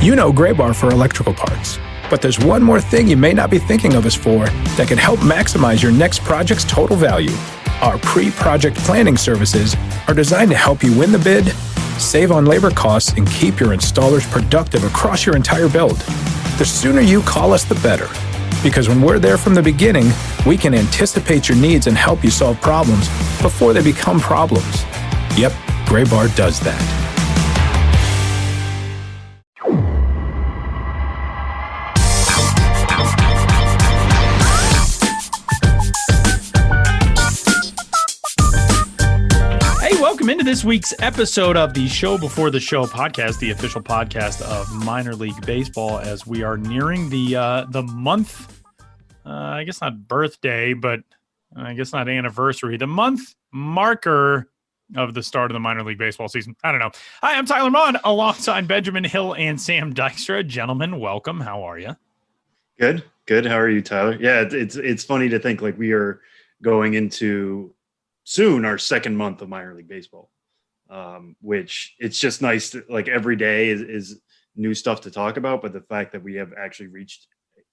You know Gray Bar for electrical parts, but there's one more thing you may not be thinking of us for that can help maximize your next project's total value. Our pre-project planning services are designed to help you win the bid, save on labor costs, and keep your installers productive across your entire build. The sooner you call us, the better. Because when we're there from the beginning, we can anticipate your needs and help you solve problems before they become problems. Yep, Gray Bar does that. Welcome into this week's episode of the Show Before the Show podcast, the official podcast of minor league baseball, as we are nearing the month, I guess not birthday, but I guess not anniversary, the month marker of the start of the minor league baseball season. I don't know. Hi, I'm Tyler Mon, alongside Benjamin Hill and Sam Dykstra. Gentlemen, welcome. How are you? Good. How are you, Tyler? Yeah, it's funny to think like we are going into soon our second month of minor league baseball, which it's just nice to, like, every day is new stuff to talk about, but the fact that we have actually reached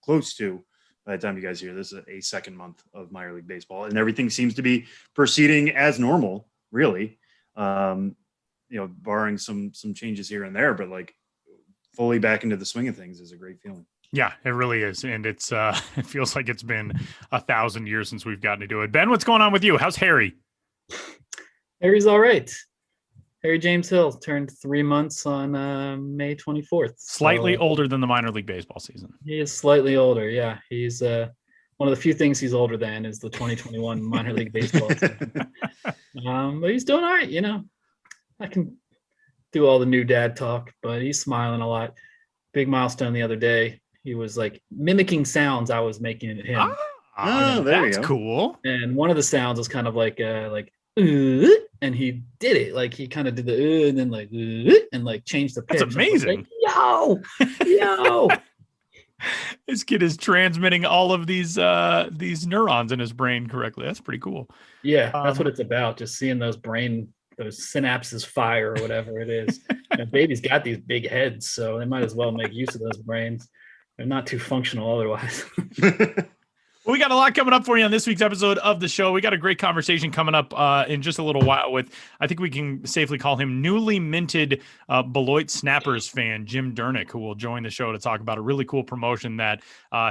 close to, by the time you guys hear this, is a second month of minor league baseball, and everything seems to be proceeding as normal, really, barring some changes here and there, but like fully back into the swing of things is a great feeling. Yeah, it really is. And it feels like it's been 1,000 years since we've gotten to do it. Ben, what's going on with you? How's Harry? Harry's all right. Harry James Hill turned 3 months on May 24th. Slightly older than the minor league baseball season. He is slightly older. Yeah. He's one of the few things he's older than is the 2021 minor league baseball season. But he's doing all right. I can do all the new dad talk, but he's smiling a lot. Big milestone the other day. He was like mimicking sounds I was making at him. That's cool. And one of the sounds was kind of like and he did it. Like he kind of did the and then like and like changed the pitch. That's amazing. Like, yo. This kid is transmitting all of these neurons in his brain correctly. That's pretty cool. Yeah, that's what it's about. Just seeing those synapses fire or whatever it is. Babies got these big heads, so they might as well make use of those brains. They're not too functional otherwise. Well, we got a lot coming up for you on this week's episode of the show. We got a great conversation coming up in just a little while with, I think we can safely call him newly minted Beloit Snappers fan, Jim Drnec, who will join the show to talk about a really cool promotion that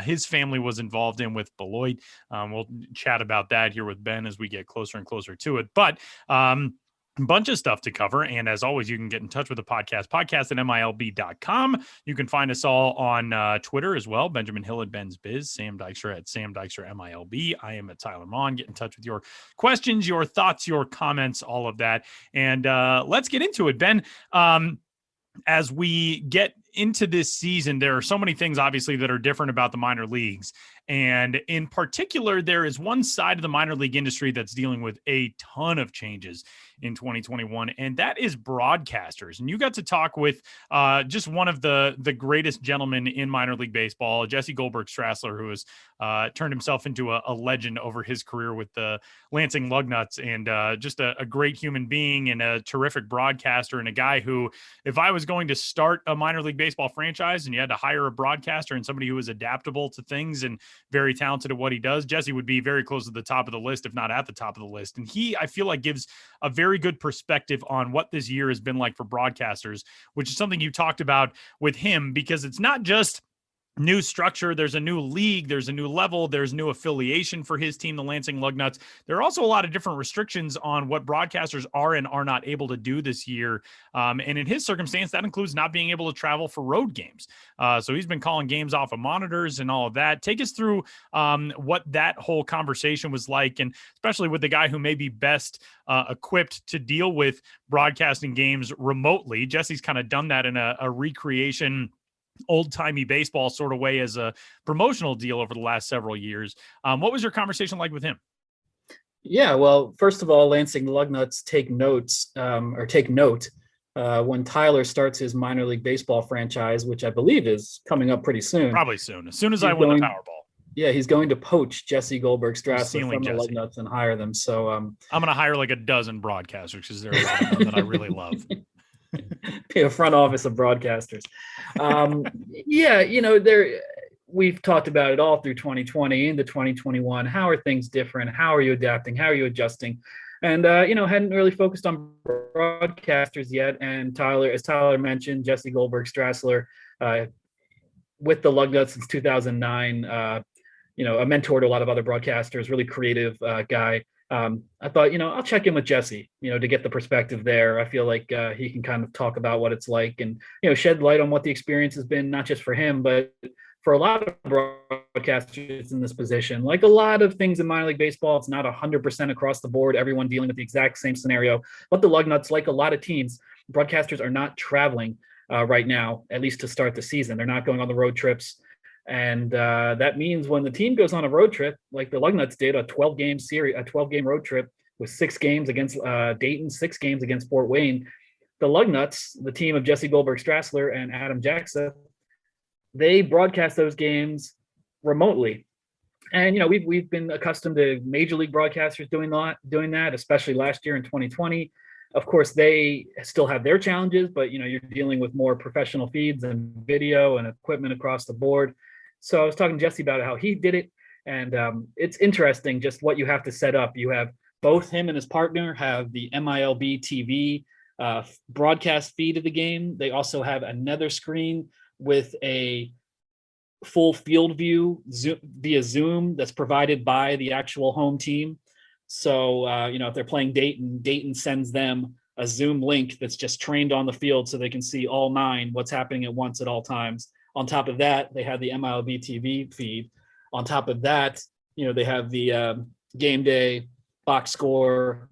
his family was involved in with Beloit. We'll chat about that here with Ben as we get closer and closer to it. But bunch of stuff to cover. And as always, you can get in touch with the podcast at milb.com. You can find us all on Twitter as well. Benjamin Hill at Ben's Biz, Sam Dykstra at Sam Dykstra MILB. I am at Tyler Mon. Get in touch with your questions, your thoughts, your comments, all of that. And let's get into it, Ben. As we get into this season, there are so many things, obviously, that are different about the minor leagues. And in particular, there is one side of the minor league industry that's dealing with a ton of changes in 2021, and that is broadcasters. And you got to talk with just one of the greatest gentlemen in minor league baseball, Jesse Goldberg-Strassler, who has turned himself into a legend over his career with the Lansing Lugnuts, and just a great human being and a terrific broadcaster, and a guy who, if I was going to start a minor league baseball franchise and you had to hire a broadcaster and somebody who is adaptable to things and very talented at what he does, Jesse would be very close to the top of the list, if not at the top of the list. And he, I feel like, gives a very good perspective on what this year has been like for broadcasters, which is something you talked about with him, because it's not just new structure. There's a new league. There's a new level. There's new affiliation for his team, the Lansing Lugnuts. There are also a lot of different restrictions on what broadcasters are and are not able to do this year. And in his circumstance, that includes not being able to travel for road games. So he's been calling games off of monitors and all of that. Take us through what that whole conversation was like, and especially with the guy who may be best equipped to deal with broadcasting games remotely. Jesse's kind of done that in a recreation, old-timey baseball sort of way as a promotional deal over the last several years. What was your conversation like with him? Yeah, well, first of all, Lansing Lugnuts take note when Tyler starts his minor league baseball franchise, which I believe is coming up pretty soon. Probably soon, as soon as I win the Powerball. Yeah, he's going to poach Jesse Goldberg-Strassler from the Lugnuts and hire them. So I'm going to hire like a dozen broadcasters because there are a lot of them that I really love. Be a front office of broadcasters. Yeah, we've talked about it all through 2020 into 2021. How are things different? How are you adapting? How are you adjusting? And hadn't really focused on broadcasters yet. And as Tyler mentioned, Jesse Goldberg Strassler, with the Lugnuts since 2009. A mentor to a lot of other broadcasters, really creative guy. I thought, I'll check in with Jesse, to get the perspective there. I feel like he can kind of talk about what it's like and, shed light on what the experience has been, not just for him, but for a lot of broadcasters in this position. Like a lot of things in minor league baseball, it's not 100% across the board, everyone dealing with the exact same scenario. But the Lugnuts, like a lot of teams, broadcasters are not traveling right now, at least to start the season. They're not going on the road trips. And that means when the team goes on a road trip, like the Lugnuts did, a 12-game road trip with 6 games against Dayton, 6 games against Fort Wayne, the Lugnuts, the team of Jesse Goldberg Strassler and Adam Jackson, they broadcast those games remotely. And we've been accustomed to major league broadcasters doing that, especially last year in 2020. Of course, they still have their challenges, but you're dealing with more professional feeds and video and equipment across the board. So I was talking to Jesse about how he did it, and it's interesting just what you have to set up. You have both him and his partner have the MILB TV broadcast feed of the game. They also have another screen with a full field view via Zoom that's provided by the actual home team. So, if they're playing Dayton sends them a Zoom link that's just trained on the field so they can see all 9, what's happening at once at all times. On top of that, they have the MILB TV feed. On top of that, they have the game day, box score,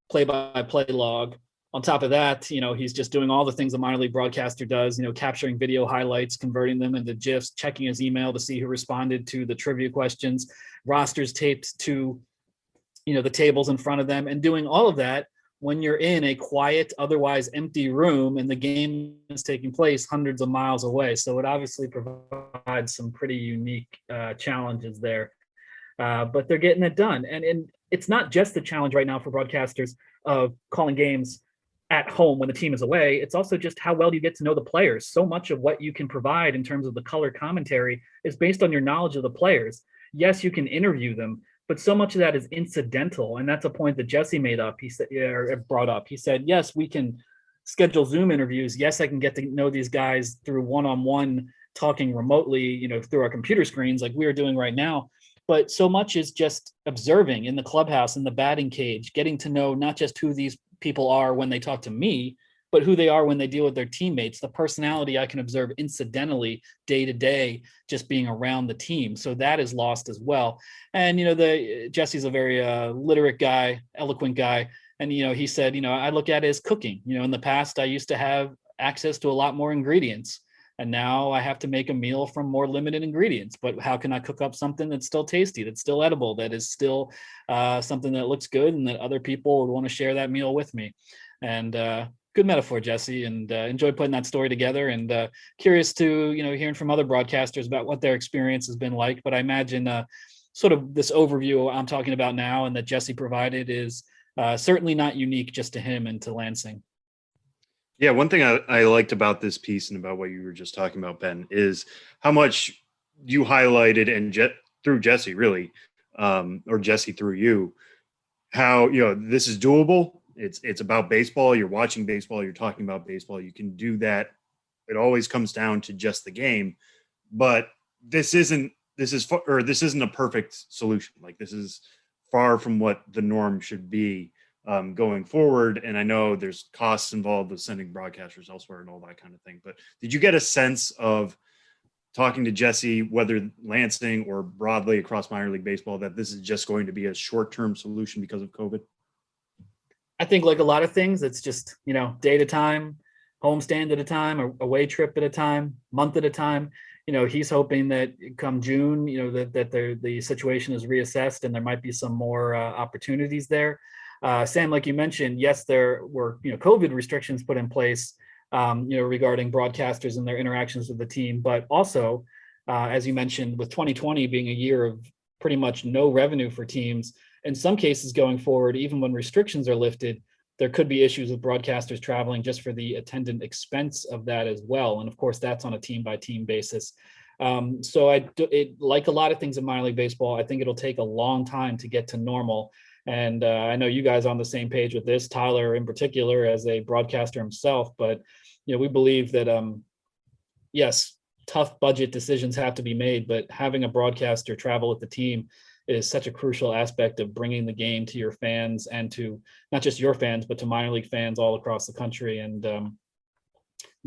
play-by-play log. On top of that, he's just doing all the things a minor league broadcaster does, capturing video highlights, converting them into GIFs, checking his email to see who responded to the trivia questions, rosters taped to, the tables in front of them, and doing all of that when you're in a quiet, otherwise empty room and the game is taking place hundreds of miles away. So it obviously provides some pretty unique challenges there. But they're getting it done. And it's not just the challenge right now for broadcasters of calling games at home when the team is away. It's also just how well do you get to know the players. So much of what you can provide in terms of the color commentary is based on your knowledge of the players. Yes, you can interview them, but so much of that is incidental. And that's a point that Jesse brought up. He said, yes, we can schedule Zoom interviews. Yes, I can get to know these guys through one-on-one talking remotely, through our computer screens like we are doing right now. But so much is just observing in the clubhouse, in the batting cage, getting to know not just who these people are when they talk to me, but who they are when they deal with their teammates, the personality I can observe incidentally day to day, just being around the team. So that is lost as well. And, Jesse's a very literate guy, eloquent guy. And, he said, I look at it as cooking. In the past, I used to have access to a lot more ingredients. And now I have to make a meal from more limited ingredients. But how can I cook up something that's still tasty, that's still edible, that is still something that looks good and that other people would want to share that meal with me? And good metaphor, Jesse, and enjoy putting that story together. And curious to, hearing from other broadcasters about what their experience has been like. But I imagine sort of this overview I'm talking about now and that Jesse provided is certainly not unique just to him and to Lansing. Yeah, one thing I liked about this piece and about what you were just talking about, Ben, is how much you highlighted and through Jesse, really, or Jesse through you, how this is doable. It's about baseball. You're watching baseball. You're talking about baseball. You can do that. It always comes down to just the game, but this isn't a perfect solution. Like this is far from what the norm should be. Going forward. And I know there's costs involved with sending broadcasters elsewhere and all that kind of thing. But did you get a sense of talking to Jesse, whether Lansing or broadly across minor league baseball, that this is just going to be a short-term solution because of COVID? I think like a lot of things, it's just, day at a time, homestand at a time, away trip at a time, month at a time. He's hoping that come June, that the situation is reassessed and there might be some more opportunities there. Sam, like you mentioned, yes, there were, COVID restrictions put in place, regarding broadcasters and their interactions with the team. But also, as you mentioned, with 2020 being a year of pretty much no revenue for teams, in some cases going forward, even when restrictions are lifted, there could be issues with broadcasters traveling just for the attendant expense of that as well. And of course, that's on a team by team basis. So like a lot of things in minor league baseball, I think it'll take a long time to get to normal. And I know you guys are on the same page with this, Tyler in particular, as a broadcaster himself. But we believe that yes, tough budget decisions have to be made, but having a broadcaster travel with the team is such a crucial aspect of bringing the game to your fans, and to not just your fans, but to minor league fans all across the country. And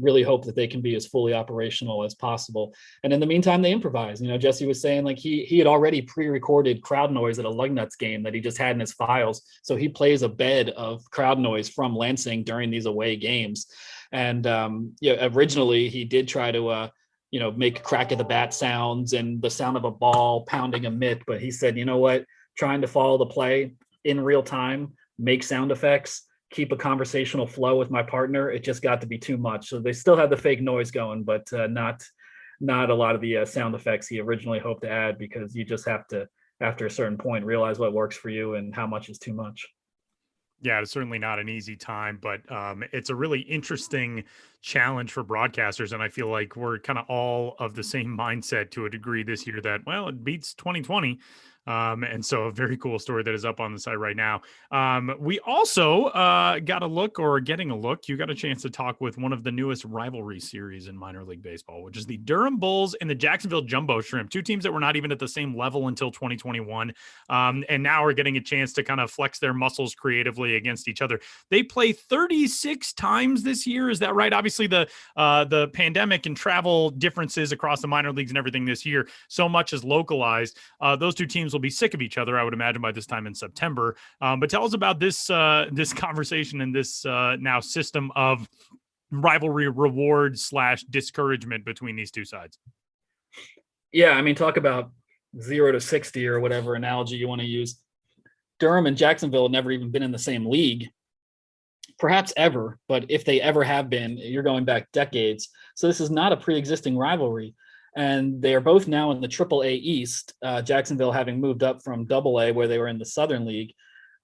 really hope that they can be as fully operational as possible. And in the meantime, they improvise. Jesse was saying like he had already pre-recorded crowd noise at a Lugnuts game that he just had in his files. So he plays a bed of crowd noise from Lansing during these away games. And originally he did try to make crack of the bat sounds and the sound of a ball pounding a mitt. But he said, you know what, trying to follow the play in real time, make sound effects, keep a conversational flow with my partner, it just got to be too much. So they still had the fake noise going, but not a lot of the sound effects he originally hoped to add, because you just have to, after a certain point, realize what works for you and how much is too much. Yeah, it's certainly not an easy time, but it's a really interesting challenge for broadcasters. And I feel like we're kind of all of the same mindset to a degree this year that, well, it beats 2020. And so a very cool story that is up on the site right now. We also got a look, or getting a look, you got a chance to talk with one of the newest rivalry series in minor league baseball, which is the Durham Bulls and the Jacksonville Jumbo Shrimp, two teams that were not even at the same level until 2021. And now are getting a chance to kind of flex their muscles creatively against each other. They play 36 times this year. Is that right? Obviously the pandemic and travel differences across the minor leagues and everything this year, so much is localized. Those two teams will be sick of each other, I would imagine, by this time in September. But tell us about this conversation and this now system of rivalry reward / discouragement between these two sides. Yeah, I mean, talk about 0 to 60 or whatever analogy you want to use. Durham and Jacksonville have never even been in the same league, perhaps ever, but if they ever have been, you're going back decades. So this is not a pre-existing rivalry. And they are both now in the AAA East, Jacksonville having moved up from AA, where they were in the Southern League.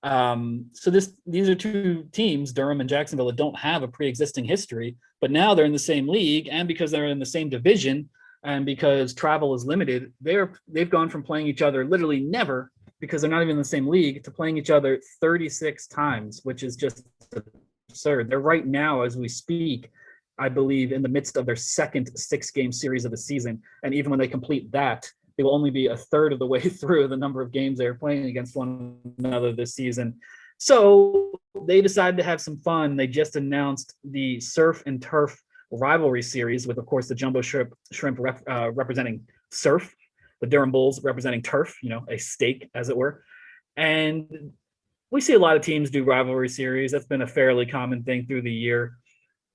So these are two teams, Durham and Jacksonville, that don't have a pre-existing history, but now they're in the same league. And because they're in the same division, and because travel is limited, they've gone from playing each other literally never, because they're not even in the same league, to playing each other 36 times, which is just absurd. They're right now, as we speak, I believe, in the midst of their second 6-game series of the season. And even when they complete that, they will only be a third of the way through the number of games they're playing against one another this season. So they decided to have some fun. They just announced the Surf and Turf rivalry series, with, of course, the Jumbo Shrimp representing surf, the Durham Bulls representing turf, a stake, as it were. And we see a lot of teams do rivalry series. That's been a fairly common thing through the year.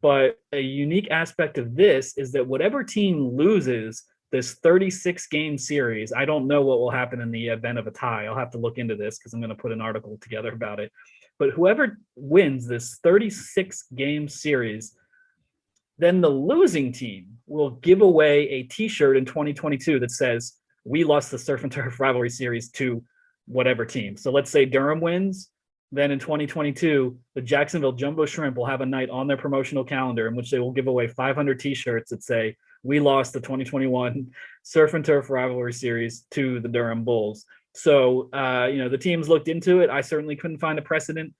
But a unique aspect of this is that whatever team loses this 36-game series, I don't know what will happen in the event of a tie. I'll have to look into this because I'm going to put an article together about it. But whoever wins this 36-game series, then the losing team will give away a T-shirt in 2022 that says, "We lost the Surf and Turf rivalry series to whatever team." So let's say Durham wins. Then in 2022, the Jacksonville Jumbo Shrimp will have a night on their promotional calendar in which they will give away 500 T-shirts that say, "We lost the 2021 Surf and Turf rivalry series to the Durham Bulls." So, the teams looked into it. I certainly couldn't find a precedent.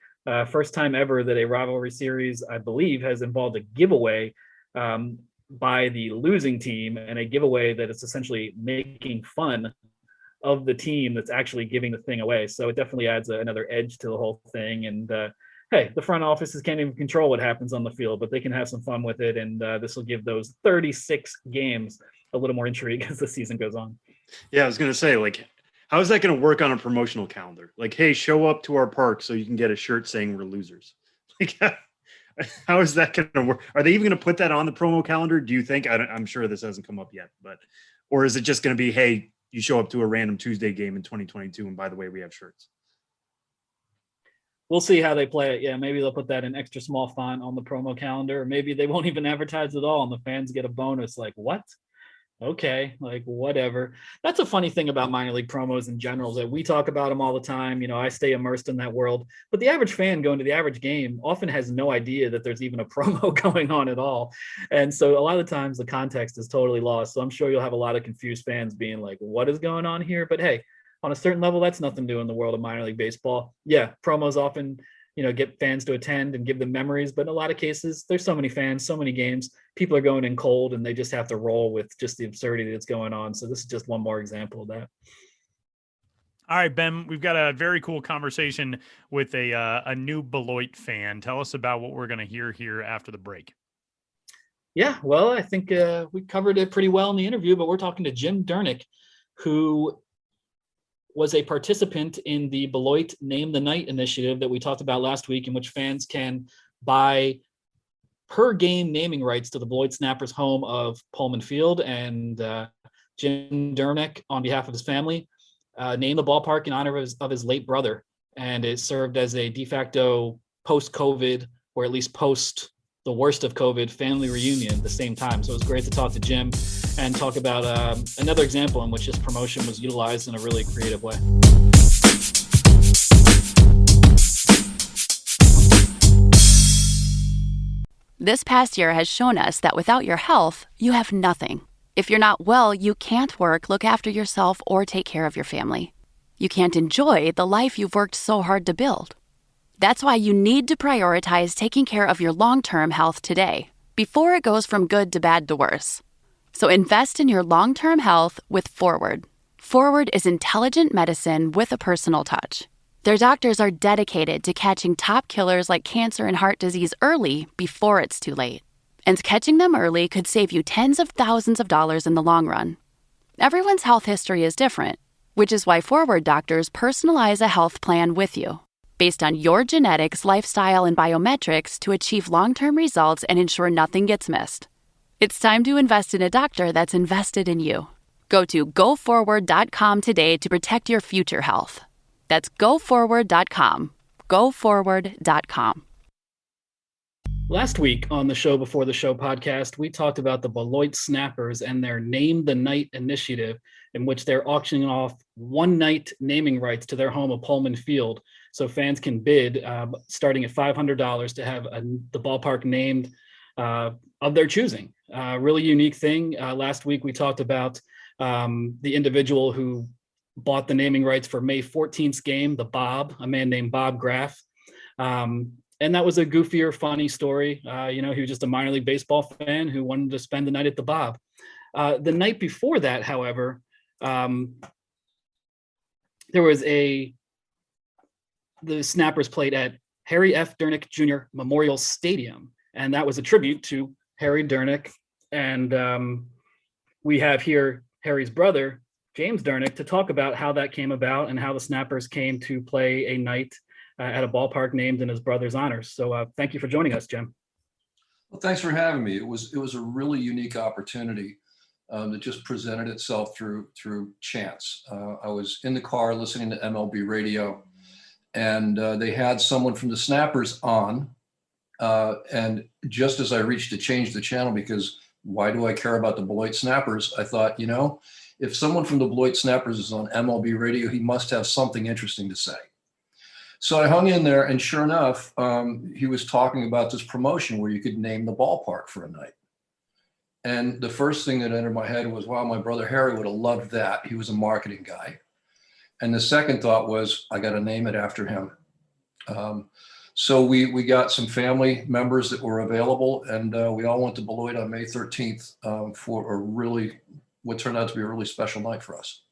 First time ever that a rivalry series, I believe, has involved a giveaway by the losing team, and a giveaway that is essentially making fun of the team that's actually giving the thing away. So it definitely adds another edge to the whole thing. And hey, the front offices can't even control what happens on the field, but they can have some fun with it. And this will give those 36 games a little more intrigue as the season goes on. Yeah, I was going to say, like, how is that going to work on a promotional calendar? Like, hey, show up to our park so you can get a shirt saying we're losers. Like, how is that going to work? Are they even going to put that on the promo calendar? Do you think? I'm sure this hasn't come up yet, or is it just going to be, hey, you show up to a random Tuesday game in 2022, and by the way, we have shirts? We'll see how they play it. Yeah, maybe they'll put that in extra small font on the promo calendar, or maybe they won't even advertise at all, and the fans get a bonus. Like, what? okay, like whatever. That's a funny thing about minor league promos in general, is that we talk about them all the time. I stay immersed in that world, but the average fan going to the average game often has no idea that there's even a promo going on at all. And so a lot of the times the context is totally lost. So I'm sure you'll have a lot of confused fans being like, what is going on here? But hey, on a certain level, that's nothing new in the world of minor league baseball. Yeah, promos often get fans to attend and give them memories. But in a lot of cases, there's so many fans, so many games, people are going in cold and they just have to roll with just the absurdity that's going on. So this is just one more example of that. All right, Ben, we've got a very cool conversation with a new Beloit fan. Tell us about what we're going to hear here after the break. Yeah, well, I think we covered it pretty well in the interview, but we're talking to Jim Drnec, who was a participant in the Beloit Name the Night initiative that we talked about last week, in which fans can buy per game naming rights to the Beloit Snappers home of Pullman Field. And Jim Drnec, on behalf of his family, named the ballpark in honor of his late brother. And it served as a de facto post-COVID, or at least post the worst of COVID, family reunion at the same time. So it was great to talk to Jim and talk about another example in which this promotion was utilized in a really creative way. This past year has shown us that without your health, you have nothing. If you're not well, you can't work, look after yourself, or take care of your family. You can't enjoy the life you've worked so hard to build. That's why you need to prioritize taking care of your long-term health today, before it goes from good to bad to worse. So invest in your long-term health with Forward. Forward is intelligent medicine with a personal touch. Their doctors are dedicated to catching top killers like cancer and heart disease early before it's too late. And catching them early could save you tens of thousands of dollars in the long run. Everyone's health history is different, which is why Forward doctors personalize a health plan with you, based on your genetics, lifestyle, and biometrics to achieve long-term results and ensure nothing gets missed. It's time to invest in a doctor that's invested in you. Go to goforward.com today to protect your future health. That's goforward.com. Goforward.com. Last week on the Show Before the Show podcast, we talked about the Beloit Snappers and their Name the Night initiative, in which they're auctioning off one-night naming rights to their home of Pullman Field. So fans can bid, starting at $500, to have the ballpark named of their choosing. Really unique thing. Last week we talked about the individual who bought the naming rights for May 14th game, a man named Bob Graff. And that was a goofier, funny story. He was just a minor league baseball fan who wanted to spend the night at the Bob. The night before that, however, there was the Snappers played at Harry F. Drnec Jr. Memorial Stadium, and that was a tribute to Harry Drnec. And we have here Harry's brother, James Drnec, to talk about how that came about and how the Snappers came to play a night at a ballpark named in his brother's honors. So thank you for joining us, Jim. Well, thanks for having me. It was a really unique opportunity that just presented itself through chance. I was in the car listening to MLB radio, and they had someone from the Snappers on. And just as I reached to change the channel, because why do I care about the Beloit Snappers? I thought, if someone from the Beloit Snappers is on MLB radio, he must have something interesting to say. So I hung in there, and sure enough, he was talking about this promotion where you could name the ballpark for a night. And the first thing that entered my head was, wow, my brother Harry would have loved that. He was a marketing guy. And the second thought was, I got to name it after him. So we got some family members that were available, and we all went to Beloit on May 13th for what turned out to be a really special night for us.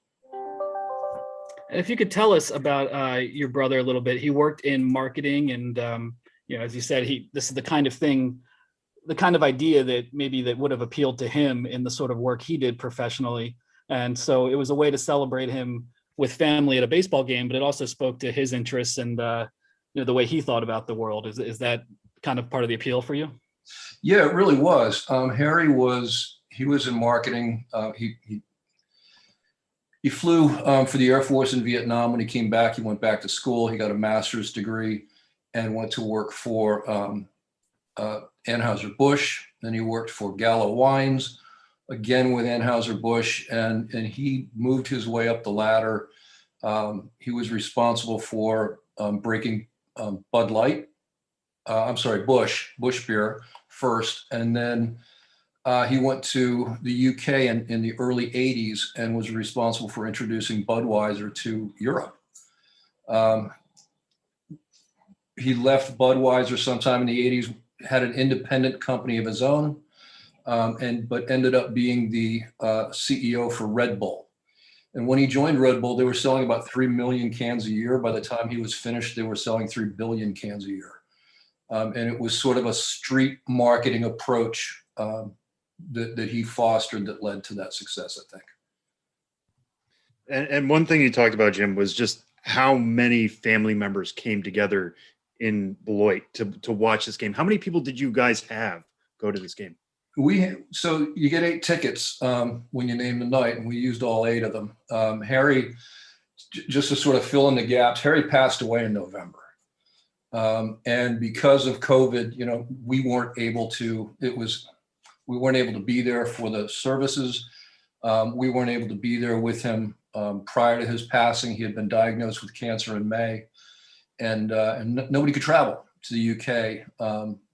And if you could tell us about your brother a little bit. He worked in marketing, and as you said, this is the kind of idea that would have appealed to him in the sort of work he did professionally. And so it was a way to celebrate him with family at a baseball game, but it also spoke to his interests and the way he thought about the world. Is that kind of part of the appeal for you? Yeah, it really was. Harry was in marketing. He flew for the Air Force in Vietnam. When he came back, he went back to school. He got a master's degree and went to work for Anheuser-Busch. Then he worked for Gallo Wines, again with Anheuser-Busch, and he moved his way up the ladder. He was responsible for breaking Bud Light. Bush beer first, and then he went to the UK in the early 80s and was responsible for introducing Budweiser to Europe. He left Budweiser sometime in the 80s, had an independent company of his own, but ended up being the CEO for Red Bull. And when he joined Red Bull, they were selling about 3 million cans a year. By the time he was finished, they were selling 3 billion cans a year. And it was sort of a street marketing approach that he fostered that led to that success, I think. And one thing you talked about, Jim, was just how many family members came together in Beloit to watch this game. How many people did you guys have go to this game? So you get 8 tickets when you name the night, and we used all 8 of them. Harry, just to sort of fill in the gaps, Harry passed away in November. And because of COVID, we weren't able to be there for the services. We weren't able to be there with him prior to his passing. He had been diagnosed with cancer in May, and nobody could travel to the UK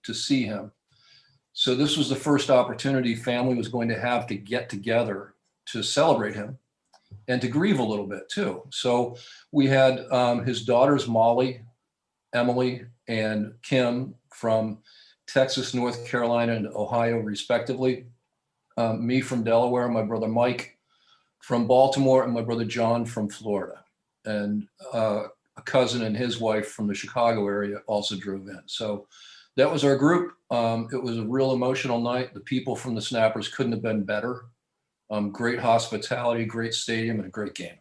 to see him. So this was the first opportunity family was going to have to get together to celebrate him and to grieve a little bit too. So we had his daughters, Molly, Emily, and Kim from Texas, North Carolina, and Ohio, respectively. Me from Delaware, my brother Mike from Baltimore, and my brother John from Florida. And a cousin and his wife from the Chicago area also drove in. So that was our group. It was a real emotional night. The people from the Snappers couldn't have been better. Great hospitality, great stadium, and a great game.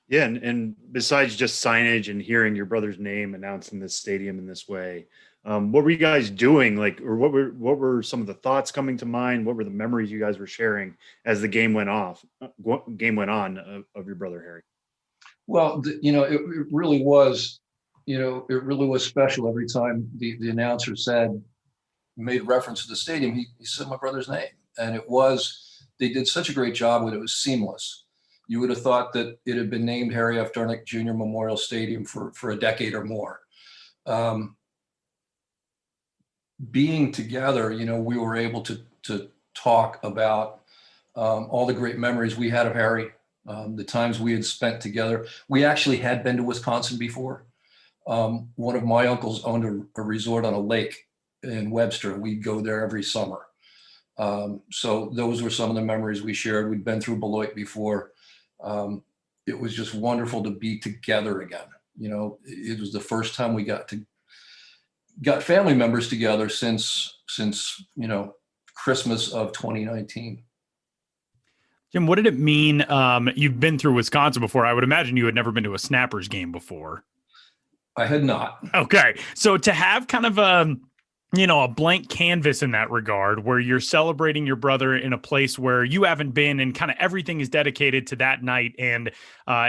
Yeah, and besides just signage and hearing your brother's name announced in this stadium in this way, what were you guys doing? Or what were some of the thoughts coming to mind? What were the memories you guys were sharing as the game went on of your brother Harry? Well, it really was, it really was special every time the announcer made reference to the stadium. He said my brother's name, and they did such a great job with it. It was seamless. You would have thought that it had been named Harry F. Drnec Jr. Memorial Stadium for a decade or more. Being together, we were able to talk about all the great memories we had of Harry, the times we had spent together. We actually had been to Wisconsin before. One of my uncles owned a resort on a lake in Webster. We'd go there every summer. So those were some of the memories we shared. We'd been through Beloit before. It was just wonderful to be together again. It was the first time we got family members together since Christmas of 2019. Jim, what did it mean? You've been through Wisconsin before. I would imagine you had never been to a Snappers game before. I had not. Okay. So to have kind of a blank canvas in that regard, where you're celebrating your brother in a place where you haven't been, and kind of everything is dedicated to that night and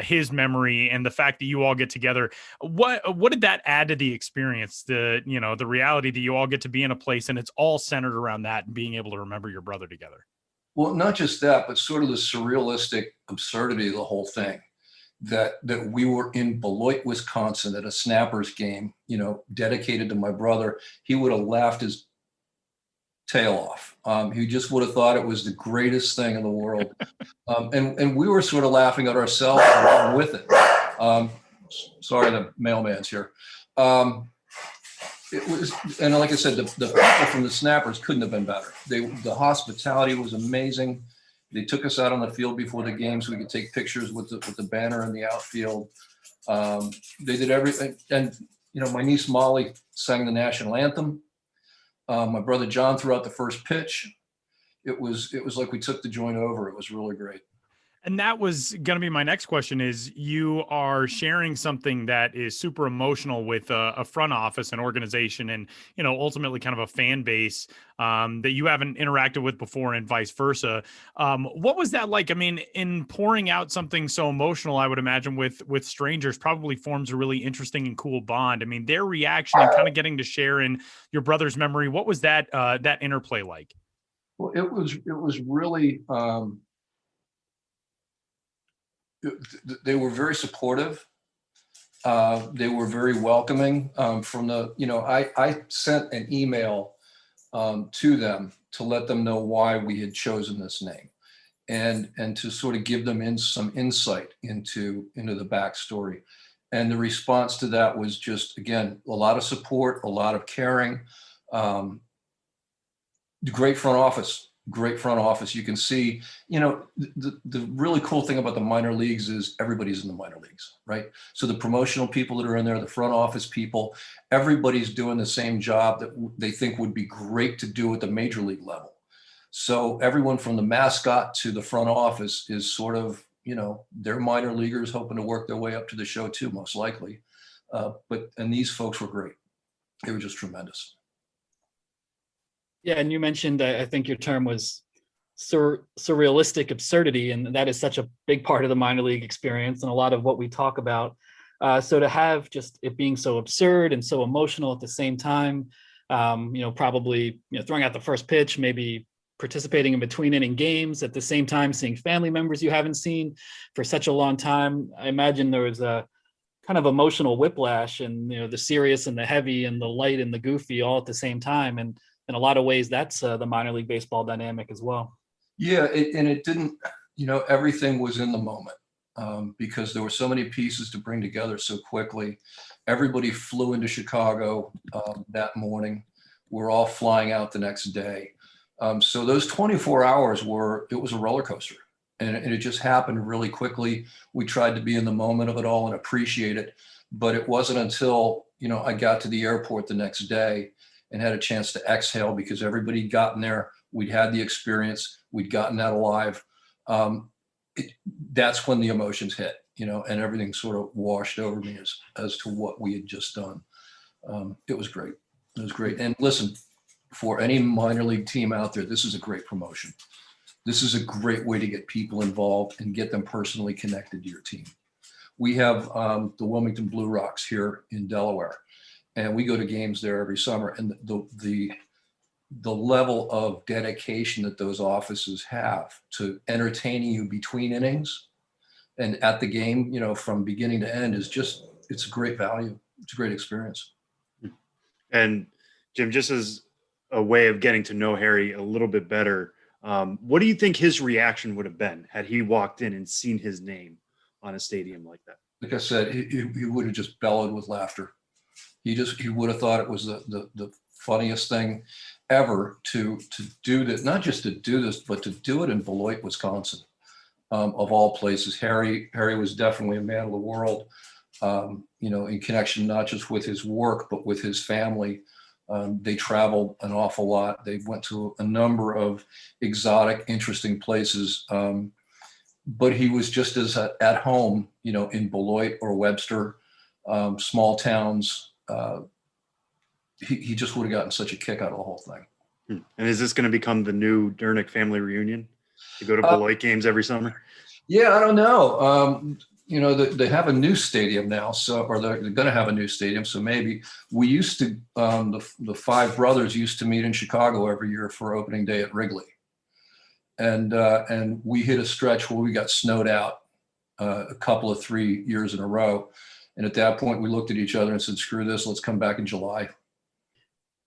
his memory, and the fact that you all get together. What did that add to the experience? The reality that you all get to be in a place and it's all centered around that and being able to remember your brother together. Well, not just that, but sort of the surrealistic absurdity of the whole thing. That we were in Beloit, Wisconsin at a Snappers game, dedicated to my brother. He would have laughed his tail off. He just would have thought it was the greatest thing in the world. And we were sort of laughing at ourselves along with it. Sorry, the mailman's here. It was, and like I said, the people from the Snappers couldn't have been better. The hospitality was amazing. They took us out on the field before the game so we could take pictures with the banner in the outfield. They did everything. And, my niece Molly sang the national anthem. My brother John threw out the first pitch. It was like we took the joint over. It was really great. And that was going to be my next question, is you are sharing something that is super emotional with a front office, an organization, and, ultimately kind of a fan base that you haven't interacted with before, and vice versa. What was that like? I mean, in pouring out something so emotional, I would imagine with strangers probably forms a really interesting and cool bond. I mean, their reaction and kind of getting to share in your brother's memory. What was that interplay like? Well, it was really, they were very supportive. They were very welcoming. From the, I sent an email to them to let them know why we had chosen this name, and to sort of give them some insight into the backstory. And the response to that was just, again, a lot of support, a lot of caring. Great front office. You can see, the really cool thing about the minor leagues is everybody's in the minor leagues, right? So the promotional people that are in there, the front office people, everybody's doing the same job that they think would be great to do at the major league level. So everyone from the mascot to the front office is sort of, they're minor leaguers hoping to work their way up to the show too, most likely. And these folks were great. They were just tremendous. Yeah, and you mentioned, I think your term was surrealistic absurdity, and that is such a big part of the minor league experience and a lot of what we talk about. So to have just it being so absurd and so emotional at the same time, probably throwing out the first pitch, maybe participating in between inning games at the same time, seeing family members you haven't seen for such a long time. I imagine there was a kind of emotional whiplash, and the serious and the heavy and the light and the goofy all at the same time. And in a lot of ways, that's the minor league baseball dynamic as well. Yeah, and it didn't, everything was in the moment because there were so many pieces to bring together so quickly. Everybody flew into Chicago that morning. We're all flying out the next day. So those 24 hours it was a roller coaster, and it just happened really quickly. We tried to be in the moment of it all and appreciate it, but it wasn't until, I got to the airport the next day and had a chance to exhale because everybody had gotten there. We'd had the experience. We'd gotten out alive. That's when the emotions hit, and everything sort of washed over me as to what we had just done. It was great. It was great. And listen, for any minor league team out there, this is a great promotion. This is a great way to get people involved and get them personally connected to your team. We have the Wilmington Blue Rocks here in Delaware, and we go to games there every summer. And the level of dedication that those offices have to entertaining you between innings and at the game, from beginning to end it's a great value. It's a great experience. And Jim, just as a way of getting to know Harry a little bit better, what do you think his reaction would have been had he walked in and seen his name on a stadium like that? Like I said, he would have just bellowed with laughter. He would have thought it was the funniest thing ever to do that, not just to do this, but to do it in Beloit, Wisconsin, of all places. Harry was definitely a man of the world, in connection not just with his work, but with his family. They traveled an awful lot. They went to a number of exotic, interesting places. But he was just as at home, in Beloit or Webster, small towns. He just would have gotten such a kick out of the whole thing. And is this going to become the new Drnec family reunion? To go to Beloit games every summer? Yeah, I don't know. They have a new stadium now, or they're going to have a new stadium. So maybe we used to, the five brothers used to meet in Chicago every year for opening day at Wrigley. And we hit a stretch where we got snowed out a couple of 3 years in a row. And at that point, we looked at each other and said, screw this, let's come back in July.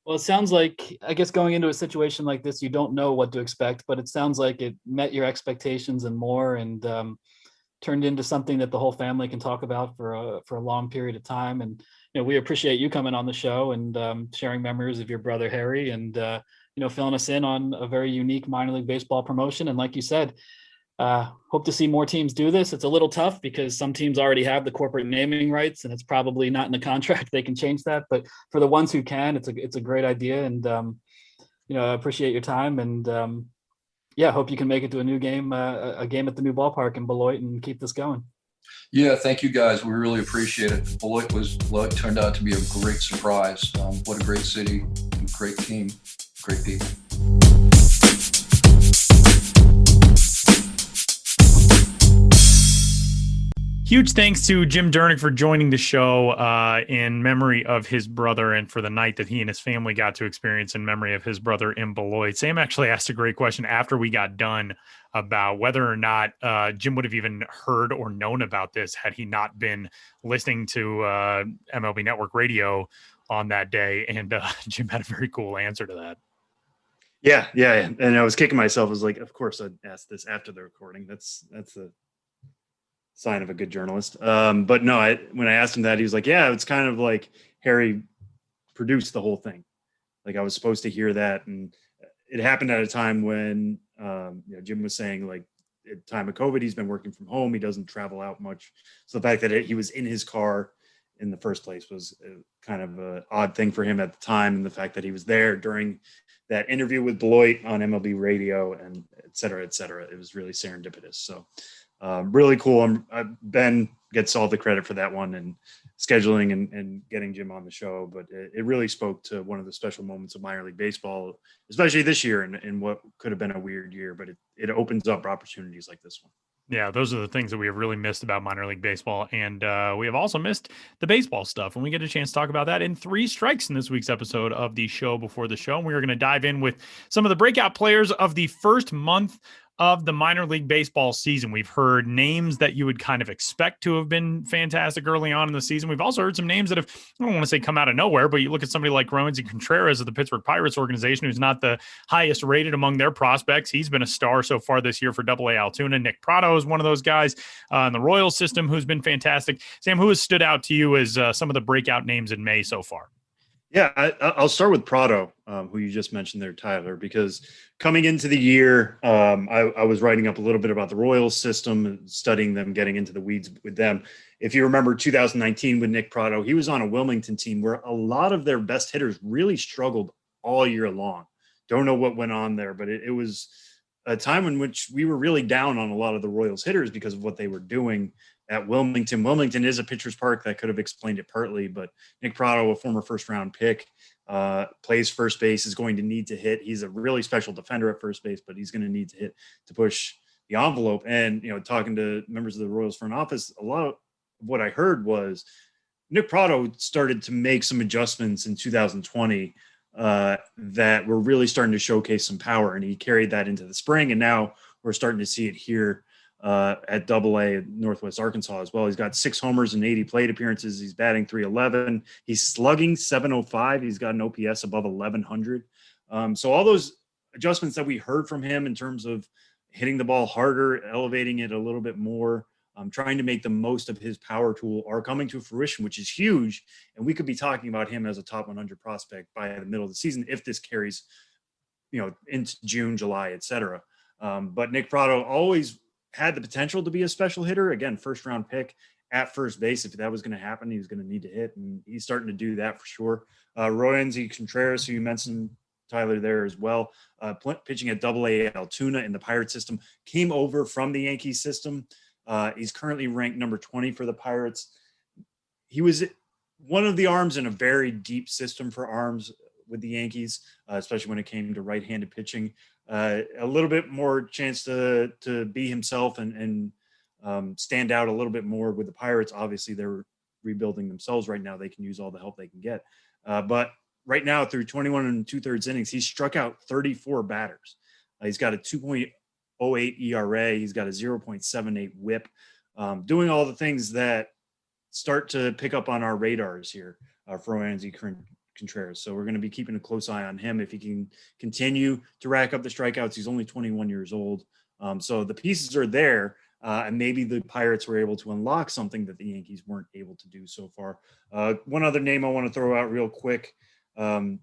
Well, it sounds like, I guess going into a situation like this, you don't know what to expect, but it sounds like it met your expectations and more, and turned into something that the whole family can talk about for a long period of time. And, we appreciate you coming on the show and sharing memories of your brother, Harry, and, filling us in on a very unique minor league baseball promotion. And like you said, hope to see more teams do this. It's a little tough because some teams already have the corporate naming rights, and it's probably not in the contract. They can change that, but for the ones who can, it's a great idea. And I appreciate your time, and hope you can make it to a new game, a game at the new ballpark in Beloit, and keep this going. Yeah, thank you guys. We really appreciate it. Beloit turned out to be a great surprise. What a great city, great team, great people. Huge thanks to Jim Drnec for joining the show in memory of his brother and for the night that he and his family got to experience in memory of his brother in Beloit. Sam actually asked a great question after we got done about whether or not Jim would have even heard or known about this had he not been listening to MLB Network Radio on that day. And Jim had a very cool answer to that. Yeah. And I was kicking myself. I was like, of course I'd ask this after the recording. That's a sign of a good journalist. But no, when I asked him that, he was like, yeah, it's kind of like Harry produced the whole thing. Like I was supposed to hear that. And it happened at a time when Jim was saying, like, at the time of COVID, he's been working from home. He doesn't travel out much. So the fact that he was in his car in the first place was kind of an odd thing for him at the time. And the fact that he was there during that interview with Beloit on MLB radio and et cetera, it was really serendipitous. So really cool. Ben gets all the credit for that one and scheduling and getting Jim on the show, but it really spoke to one of the special moments of minor league baseball, especially this year in what could have been a weird year, but it opens up opportunities like this one. Yeah, those are the things that we have really missed about minor league baseball. And we have also missed the baseball stuff. And we get a chance to talk about that in 3 strikes in this week's episode of the show before the show. And we are going to dive in with some of the breakout players of the first month of the minor league baseball season. We've heard names that you would kind of expect to have been fantastic early on in the season. We've also heard some names that have, I don't want to say come out of nowhere, but you look at somebody like Roansy Contreras of the Pittsburgh Pirates organization, who's not the highest rated among their prospects. He's been a star so far this year for Double-A Altoona. Nick Prado is one of those guys in the Royals system who's been fantastic. Sam, who has stood out to you as some of the breakout names in May so far? Yeah, I'll start with Prado, who you just mentioned there, Tyler, because coming into the year, I was writing up a little bit about the Royals system and studying them, getting into the weeds with them. If you remember 2019 with Nick Prado, he was on a Wilmington team where a lot of their best hitters really struggled all year long. Don't know what went on there, but it was a time in which we were really down on a lot of the Royals hitters because of what they were doing at Wilmington. Wilmington is a pitcher's park. That could have explained it partly, but Nick Prado, a former first-round pick, plays first base, is going to need to hit. He's a really special defender at first base, but he's going to need to hit to push the envelope. And, talking to members of the Royals front office, a lot of what I heard was Nick Prado started to make some adjustments in 2020 that were really starting to showcase some power, and he carried that into the spring. And now we're starting to see it here at Double-A Northwest Arkansas as well. He's got 6 homers and 80 plate appearances. He's batting .311. He's slugging .705. He's got an OPS above 1100. So all those adjustments that we heard from him in terms of hitting the ball harder, elevating it a little bit more, trying to make the most of his power tool are coming to fruition, which is huge. And we could be talking about him as a top 100 prospect by the middle of the season if this carries, into June, July, et cetera. But Nick Prado always had the potential to be a special hitter. Again, first-round pick at first base. If that was going to happen, he was going to need to hit, and he's starting to do that for sure. Roansy Contreras, who you mentioned, Tyler, there as well, pitching at Double-A Altoona in the Pirates system, came over from the Yankees system. He's currently ranked number 20 for the Pirates. He was one of the arms in a very deep system for arms with the Yankees, especially when it came to right-handed pitching. A little bit more chance to be himself and stand out a little bit more with the Pirates. Obviously, they're rebuilding themselves right now. They can use all the help they can get. But right now, through 21 2/3 innings, he's struck out 34 batters. He's got a 2.08 ERA. He's got a 0.78 WHIP, doing all the things that start to pick up on our radars here for Roansy Contreras. So we're going to be keeping a close eye on him. If he can continue to rack up the strikeouts, he's only 21 years old. So the pieces are there, and maybe the Pirates were able to unlock something that the Yankees weren't able to do so far. One other name I want to throw out real quick, to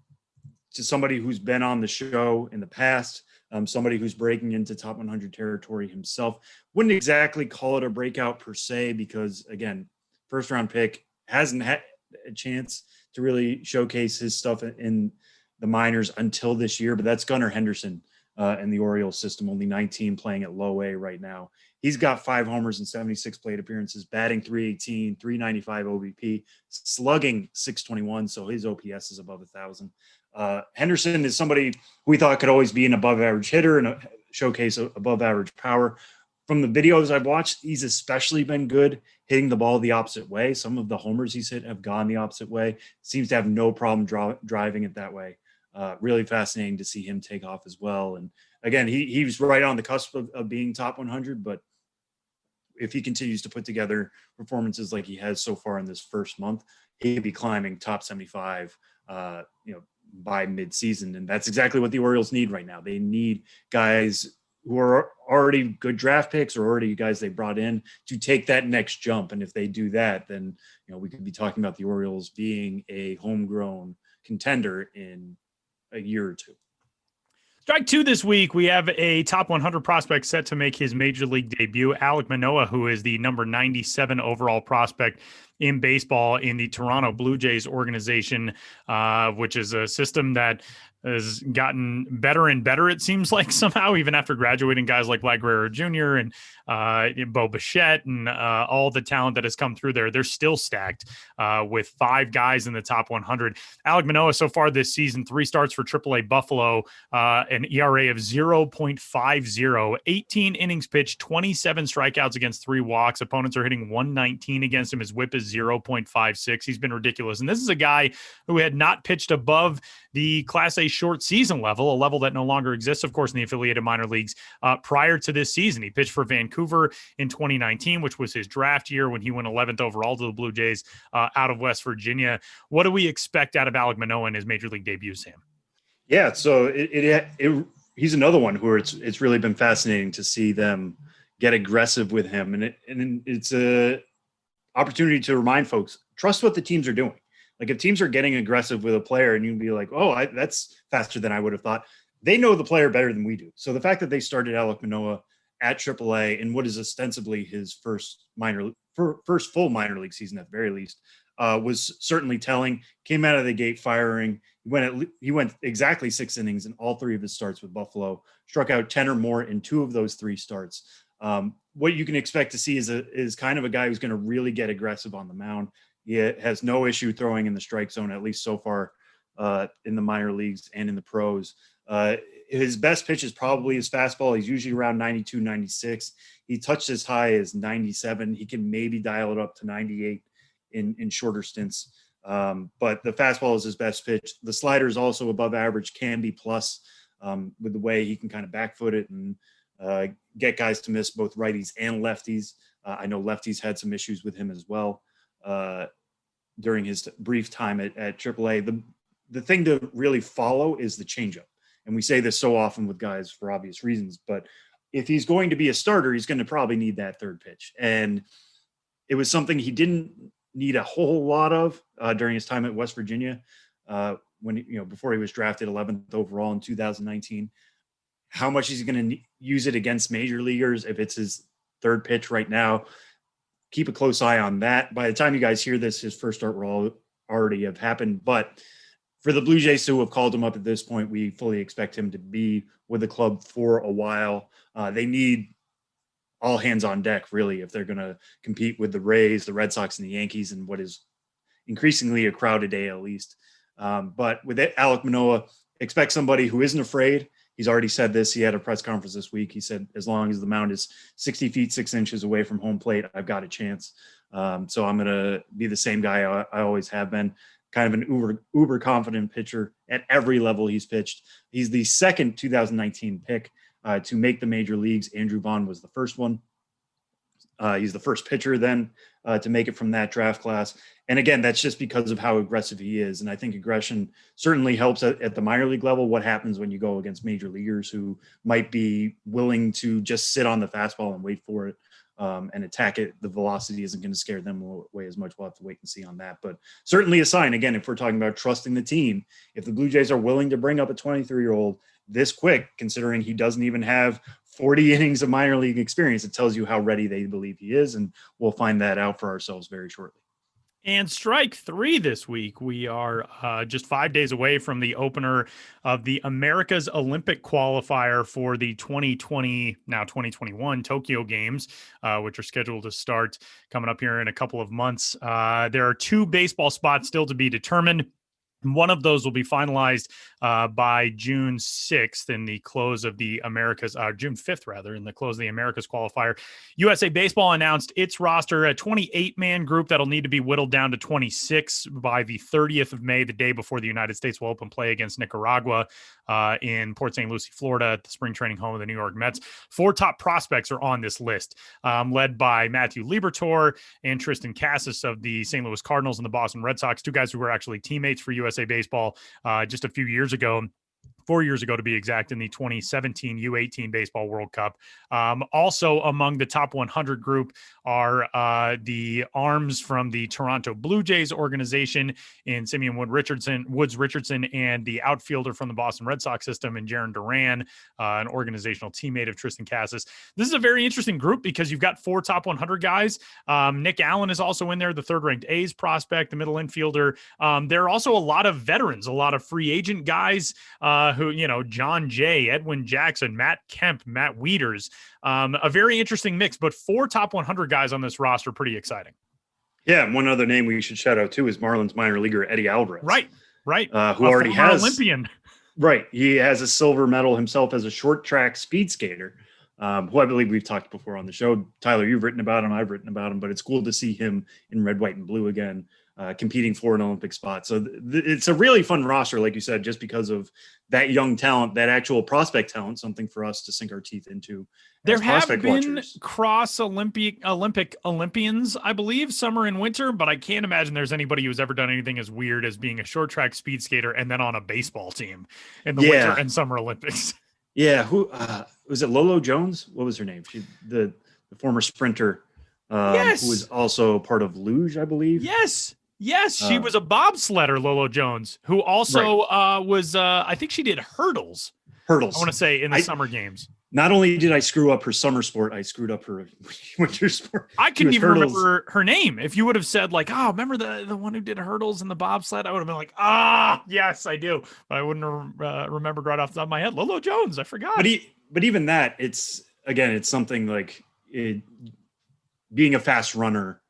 somebody who's been on the show in the past, somebody who's breaking into top 100 territory himself. Wouldn't exactly call it a breakout per se, because again, first round pick, hasn't had a chance to really showcase his stuff in the minors until this year, but that's Gunnar Henderson in the Orioles system, only 19, playing at low A right now. He's got 5 homers and 76 plate appearances, batting .318, .395 OBP, slugging .621, so his OPS is above 1,000. Henderson is somebody we thought could always be an above average hitter and showcase above average power. from the videos I've watched, he's especially been good hitting the ball the opposite way. Some of the homers he's hit have gone the opposite way. Seems to have no problem driving it that way. Really fascinating to see him take off as well. And again, he's right on the cusp of being top 100, but if he continues to put together performances like he has so far in this first month, he could be climbing top 75, by mid-season. And that's exactly what the Orioles need right now. They need guys who are already good draft picks or already guys they brought in to take that next jump. And if they do that, then, we could be talking about the Orioles being a homegrown contender in a year or two. Strike two this week, we have a top 100 prospect set to make his major league debut. Alek Manoah, who is the number 97 overall prospect in baseball in the Toronto Blue Jays organization, which is a system that has gotten better and better, it seems like, somehow, even after graduating guys like Vlad Guerrero Jr. and Bo Bichette and all the talent that has come through there. They're still stacked with 5 guys in the top 100. Alek Manoah so far this season, 3 starts for AAA Buffalo, an ERA of 0.50, 18 innings pitched, 27 strikeouts against 3 walks. Opponents are hitting 119 against him. His whip is 0.56. He's been ridiculous. And this is a guy who had not pitched above the Class A short season level, a level that no longer exists, of course, in the affiliated minor leagues prior to this season. He pitched for Vancouver in 2019, which was his draft year when he went 11th overall to the Blue Jays out of West Virginia. What do we expect out of Alek Manoah in his major league debut, Sam? Yeah, so he's another one who it's really been fascinating to see them get aggressive with him. And it's a opportunity to remind folks, trust what the teams are doing. Like if teams are getting aggressive with a player and you'd be like, that's faster than I would have thought. They know the player better than we do. So the fact that they started Alek Manoah at AAA in what is ostensibly his first full minor league season at the very least was certainly telling. Came out of the gate firing. He went exactly 6 innings in all 3 of his starts with Buffalo. Struck out 10 or more in 2 of those 3 starts. What you can expect to see is kind of a guy who's going to really get aggressive on the mound. He has no issue throwing in the strike zone, at least so far in the minor leagues and in the pros. His best pitch is probably his fastball. He's usually around 92, 96. He touched as high as 97. He can maybe dial it up to 98 in shorter stints. But the fastball is his best pitch. The slider is also above average, can be plus with the way he can kind of back foot it and get guys to miss both righties and lefties. I know lefties had some issues with him as well during his brief time at AAA. The thing to really follow is the changeup. And we say this so often with guys for obvious reasons, but if he's going to be a starter, he's going to probably need that third pitch. And it was something he didn't need a whole lot of during his time at West Virginia before he was drafted 11th overall in 2019. How much is he going to use it against major leaguers if it's his third pitch right now? Keep a close eye on that. By the time you guys hear this, his first start will already have happened. But for the Blue Jays to have called him up at this point, we fully expect him to be with the club for a while. They need all hands on deck, really, if they're going to compete with the Rays, the Red Sox, and the Yankees in what is increasingly a crowded AL East. But with Alek Manoah, expect somebody who isn't afraid. He's already said this. He had a press conference this week. He said, as long as the mound is 60 feet, 6 inches away from home plate, I've got a chance. So I'm going to be the same guy I always have been. Kind of an uber confident pitcher at every level he's pitched. He's the second 2019 pick to make the major leagues. Andrew Vaughn was the first one. He's the first pitcher then to make it from that draft class. And again, that's just because of how aggressive he is. And I think aggression certainly helps at the minor league level. What happens when you go against major leaguers who might be willing to just sit on the fastball and wait for it and attack it? The velocity isn't going to scare them away as much. We'll have to wait and see on that. But certainly a sign, again, if we're talking about trusting the team, if the Blue Jays are willing to bring up a 23-year-old this quick, considering he doesn't even have 40 innings of minor league experience, it tells you how ready they believe he is. And we'll find that out for ourselves very shortly. And strike 3 this week. We are just 5 days away from the opener of the America's Olympic qualifier for the 2021 Tokyo Games, which are scheduled to start coming up here in a couple of months. There are 2 baseball spots still to be determined. One of those will be finalized by June 6th in the close of the Americas, June 5th, rather, in the close of the Americas qualifier. USA Baseball announced its roster, a 28-man group that'll need to be whittled down to 26 by the 30th of May, the day before the United States will open play against Nicaragua in Port St. Lucie, Florida, at the spring training home of the New York Mets. 4 top prospects are on this list, led by Matthew Liberatore and Tristan Casas of the St. Louis Cardinals and the Boston Red Sox, 2 guys who were actually teammates for USA Baseball just a few years ago. 4 years ago, to be exact, in the 2017 U18 Baseball World Cup. Also among the top 100 group are the arms from the Toronto Blue Jays organization in Simeon Woods Richardson, and the outfielder from the Boston Red Sox system in Jim Drnec, an organizational teammate of Tristan Casas. This is a very interesting group because you've got 4 top 100 guys. Nick Allen is also in there, the 3rd-ranked A's prospect, the middle infielder. There are also a lot of veterans, a lot of free agent guys who, John Jay, Edwin Jackson, Matt Kemp, Matt Wieters, a very interesting mix, but 4 top 100 guys on this roster, pretty exciting. Yeah. And one other name we should shout out too is Marlins minor leaguer Eddie Alvarez. Right. Who already has Olympian. Right. He has a silver medal himself as a short track speed skater, who I believe we've talked before on the show. Tyler, you've written about him. I've written about him, but it's cool to see him in red, white, and blue again, competing for an Olympic spot. So it's a really fun roster, like you said, just because of that young talent, that actual prospect talent, something for us to sink our teeth into. There have been cross Olympic Olympians, I believe, summer and winter, but I can't imagine there's anybody who's ever done anything as weird as being a short track speed skater and then on a baseball team in the winter and summer Olympics. Yeah. Who was it? Lolo Jones? What was her name? She, the former sprinter, yes, who was also part of luge, I believe. Yes, she was a bobsledder, Lolo Jones, who also was, I think she did hurdles. I want to say in the summer games. Not only did I screw up her summer sport, I screwed up her winter sport. I couldn't even remember her name. If you would have said like, oh, remember the one who did hurdles and the bobsled, I would have been like, yes, I do. But I wouldn't have remembered right off the top of my head. Lolo Jones, I forgot. But even that, it's something like being a fast runner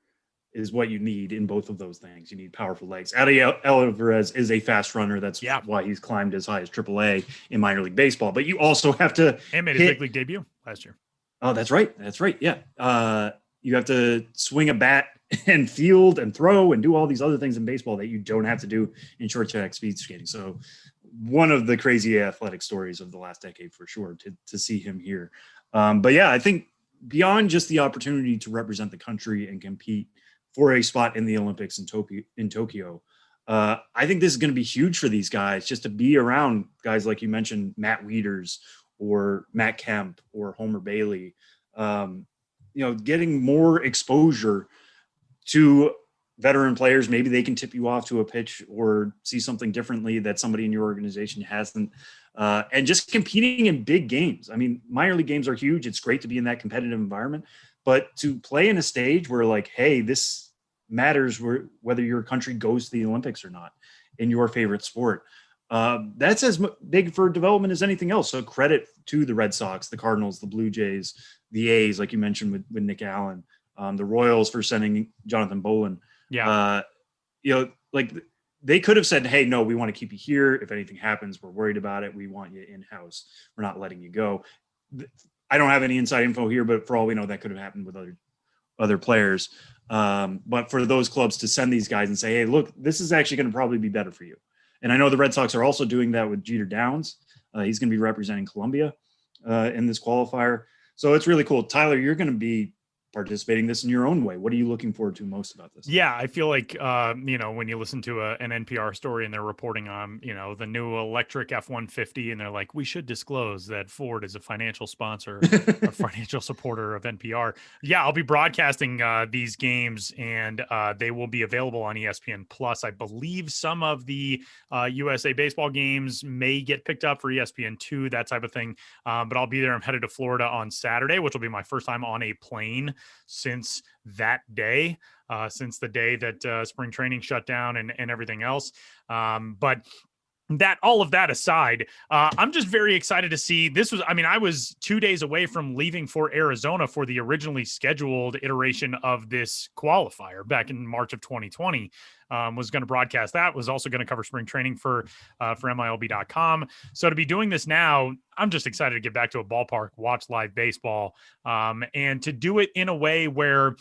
is what you need in both of those things. You need powerful legs. Eddie Alvarez is a fast runner. That's why he's climbed as high as AAA in minor league baseball. But you also have to made his big league debut last year. Oh, that's right. Yeah. You have to swing a bat and field and throw and do all these other things in baseball that you don't have to do in short track speed skating. So one of the crazy athletic stories of the last decade for sure to see him here. But yeah, I think beyond just the opportunity to represent the country and compete for a spot in the Olympics in Tokyo. I think this is going to be huge for these guys, just to be around guys like you mentioned, Matt Wieters or Matt Kemp or Homer Bailey, getting more exposure to veteran players. Maybe they can tip you off to a pitch or see something differently that somebody in your organization hasn't, and just competing in big games. I mean, minor league games are huge. It's great to be in that competitive environment, but to play in a stage where like, hey, this matters whether your country goes to the Olympics or not in your favorite sport. That's as big for development as anything else. So credit to the Red Sox, the Cardinals, the Blue Jays, the A's, like you mentioned with Nick Allen, the Royals for sending Jonathan Bolin. Yeah. Like they could have said, hey, no, we want to keep you here. If anything happens, we're worried about it. We want you in-house. We're not letting you go. I don't have any inside info here, but for all we know, that could have happened with other players. But for those clubs to send these guys and say, hey, look, this is actually going to probably be better for you. And I know the Red Sox are also doing that with Jeter Downs. He's going to be representing Colombia in this qualifier. So it's really cool. Tyler, you're going to be participating this in your own way. What are you looking forward to most about this? Yeah, I feel like, when you listen to an NPR story and they're reporting on, the new electric F-150, and they're like, we should disclose that Ford is a financial sponsor, a financial supporter of NPR. Yeah, I'll be broadcasting these games, and they will be available on ESPN Plus. I believe some of the USA baseball games may get picked up for ESPN2, that type of thing. But I'll be there. I'm headed to Florida on Saturday, which will be my first time on a plane since that day, since the day that spring training shut down and everything else. But that all of that aside, I'm just very excited to see this was, I mean, I was 2 days away from leaving for Arizona for the originally scheduled iteration of this qualifier back in March of 2020. Was going to broadcast that, was also going to cover spring training for MILB.com. So to be doing this now, I'm just excited to get back to a ballpark, watch live baseball, and to do it in a way where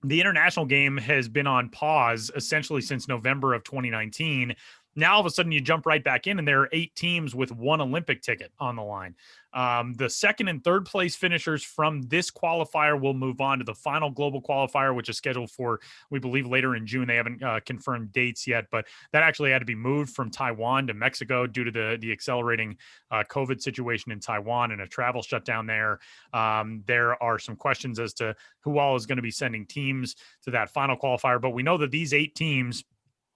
the international game has been on pause essentially since November of 2019. Now, all of a sudden, you jump right back in, and there are 8 teams with 1 Olympic ticket on the line. The second and third place finishers from this qualifier will move on to the final global qualifier, which is scheduled for, we believe, later in June. They haven't confirmed dates yet, but that actually had to be moved from Taiwan to Mexico due to the accelerating COVID situation in Taiwan and a travel shutdown there. There are some questions as to who all is going to be sending teams to that final qualifier, but we know that these 8 teams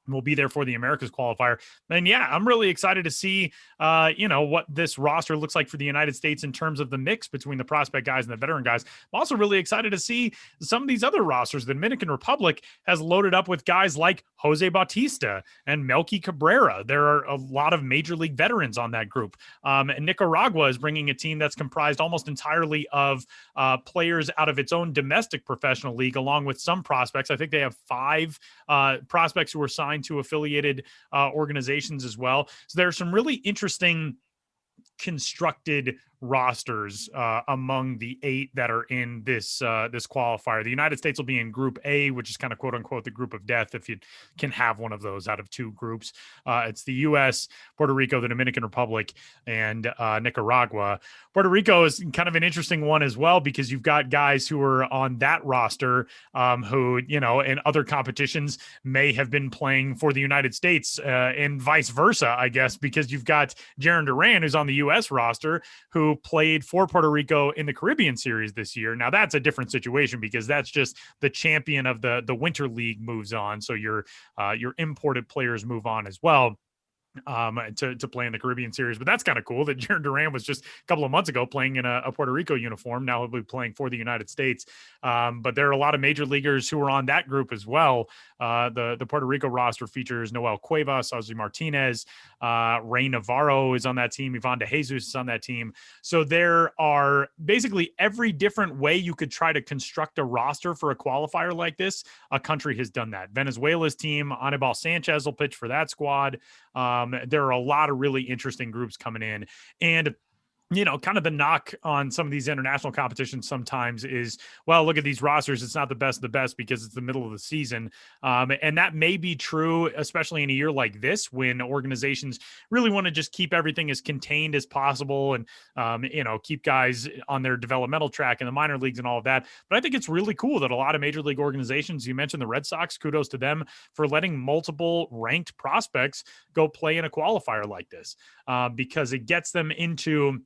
will be there for the Americas qualifier. And yeah, I'm really excited to see, what this roster looks like for the United States in terms of the mix between the prospect guys and the veteran guys. I'm also really excited to see some of these other rosters. The Dominican Republic has loaded up with guys like Jose Bautista and Melky Cabrera. There are a lot of major league veterans on that group. And Nicaragua is bringing a team that's comprised almost entirely of players out of its own domestic professional league, along with some prospects. I think they have 5 prospects who are signed to affiliated organizations as well. So there are some really interesting constructed rosters among the 8 that are in this qualifier. The United States will be in Group A, which is kind of quote unquote the group of death, if you can have one of those out of 2 groups. It's the U.S., Puerto Rico, the Dominican Republic, and Nicaragua. Puerto Rico is kind of an interesting one as well, because you've got guys who are on that roster who, in other competitions may have been playing for the United States and vice versa, I guess, because you've got Jim Drnec, who's on the U.S. roster, who played for Puerto Rico in the Caribbean Series this year. Now that's a different situation, because that's just the champion of the Winter League moves on. So your imported players move on as well to play in the Caribbean Series. But that's kind of cool that Jim Drnec was just a couple of months ago playing in a Puerto Rico uniform. Now he'll be playing for the United States. But there are a lot of major leaguers who are on that group as well. The Puerto Rico roster features Noel Cuevas, Ozzy Martinez, Ray Navarro is on that team, Ivan De Jesus is on that team. So there are basically every different way you could try to construct a roster for a qualifier like this. A country has done that. Venezuela's team, Anibal Sanchez will pitch for that squad. There are a lot of really interesting groups coming in. And kind of the knock on some of these international competitions sometimes is, well, look at these rosters. It's not the best of the best because it's the middle of the season. And that may be true, especially in a year like this, when organizations really want to just keep everything as contained as possible and, keep guys on their developmental track in the minor leagues and all of that. But I think it's really cool that a lot of major league organizations, you mentioned the Red Sox, kudos to them for letting multiple ranked prospects go play in a qualifier like this, because it gets them into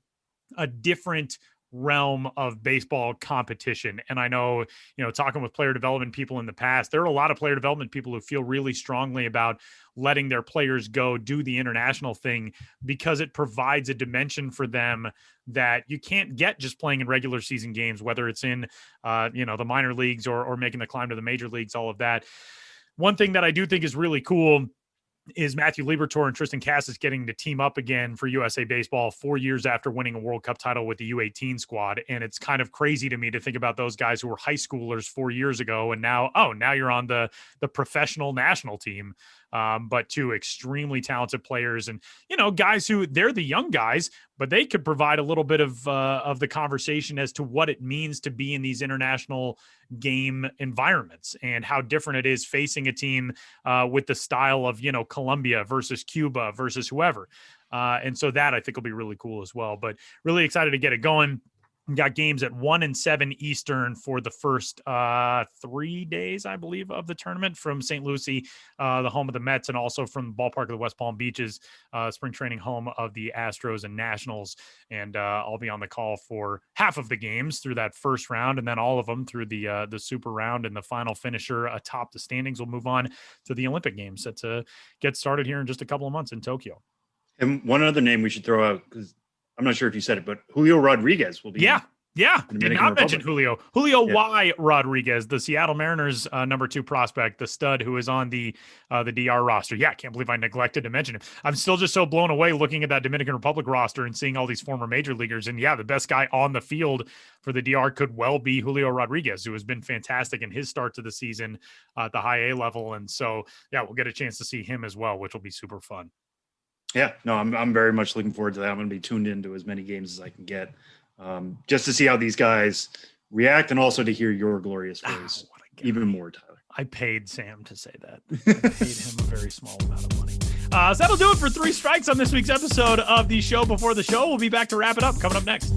a different realm of baseball competition. And I know, talking with player development people in the past, there are a lot of player development people who feel really strongly about letting their players go do the international thing, because it provides a dimension for them that you can't get just playing in regular season games, whether it's in, the minor leagues or making the climb to the major leagues, all of that. One thing that I do think is really cool is Matthew Liberatore and Tristan Cassis getting to team up again for USA Baseball 4 years after winning a World Cup title with the U18 squad. And it's kind of crazy to me to think about those guys who were high schoolers 4 years ago. And now you're on the professional national team. But 2 extremely talented players and, guys who they're the young guys, but they could provide a little bit of the conversation as to what it means to be in these international game environments and how different it is facing a team with the style of, Colombia versus Cuba versus whoever. And so that I think will be really cool as well, but really excited to get it going. We got games at 1 and 7 Eastern for the first 3 days, I believe, of the tournament from St. Lucie, the home of the Mets, and also from the ballpark of the West Palm Beaches, spring training home of the Astros and Nationals. And I'll be on the call for half of the games through that first round, and then all of them through the super round, and the final finisher atop the standings will move on to the Olympic Games set to get started here in just a couple of months in Tokyo. And one other name we should throw out, because I'm not sure if you said it, but Julio Rodriguez will be Yeah, did Dominican not mention Republic. Julio Yeah. Y. Rodriguez, the Seattle Mariners number 2 prospect, the stud who is on the DR roster. Yeah, I can't believe I neglected to mention him. I'm still just so blown away looking at that Dominican Republic roster and seeing all these former major leaguers. And yeah, the best guy on the field for the DR could well be Julio Rodriguez, who has been fantastic in his start to the season at the high A level. And so, yeah, we'll get a chance to see him as well, which will be super fun. Yeah, no, I'm very much looking forward to that. I'm going to be tuned into as many games as I can get, just to see how these guys react, and also to hear your glorious voice even more, Tyler. I paid Sam to say that. I paid him a very small amount of money. So that'll do it for 3 Strikes on this week's episode of the Show Before the Show. We'll be back to wrap it up coming up next.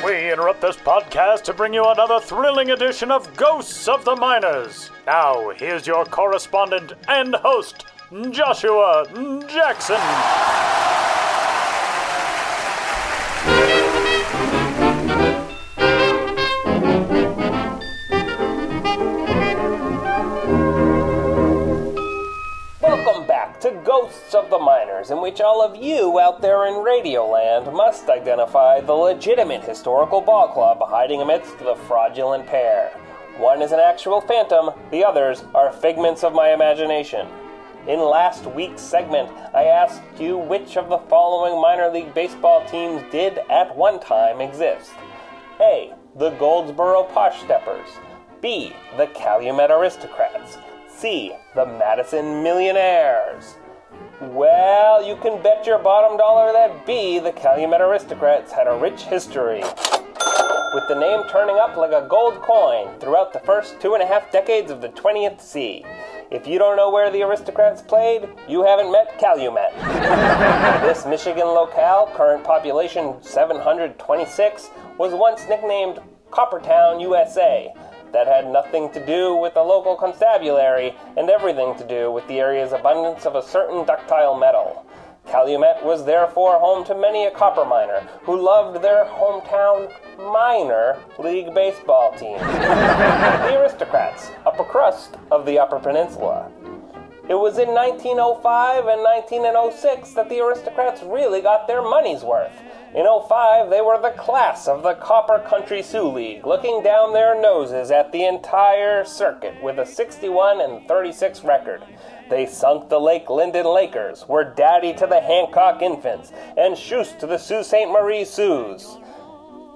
We interrupt this podcast to bring you another thrilling edition of Ghosts of the Miners. Now, here's your correspondent and host, Joshua Jackson. Welcome back to Ghosts of the Miners, in which all of you out there in Radioland must identify the legitimate historical ball club hiding amidst the fraudulent pair. One is an actual phantom, the others are figments of my imagination. In last week's segment, I asked you which of the following minor league baseball teams did at one time exist. A. The Goldsboro Posh Steppers. B. The Calumet Aristocrats. C. The Madison Millionaires. Well, you can bet your bottom dollar that B. The Calumet Aristocrats had a rich history, with the name turning up like a gold coin throughout the first 2.5 decades of the 20th C. If you don't know where the Aristocrats played, you haven't met Calumet. This Michigan locale, current population 726, was once nicknamed Coppertown, USA. That had nothing to do with the local constabulary and everything to do with the area's abundance of a certain ductile metal. Calumet was therefore home to many a copper miner who loved their hometown minor league baseball team, the Aristocrats, upper crust of the Upper Peninsula. It was in 1905 and 1906 that the Aristocrats really got their money's worth. In 05, they were the class of the Copper Country Sioux League, looking down their noses at the entire circuit with a 61-36 record. They sunk the Lake Linden Lakers, were daddy to the Hancock Infants, and shoosed to the Sault Ste. Marie Sioux.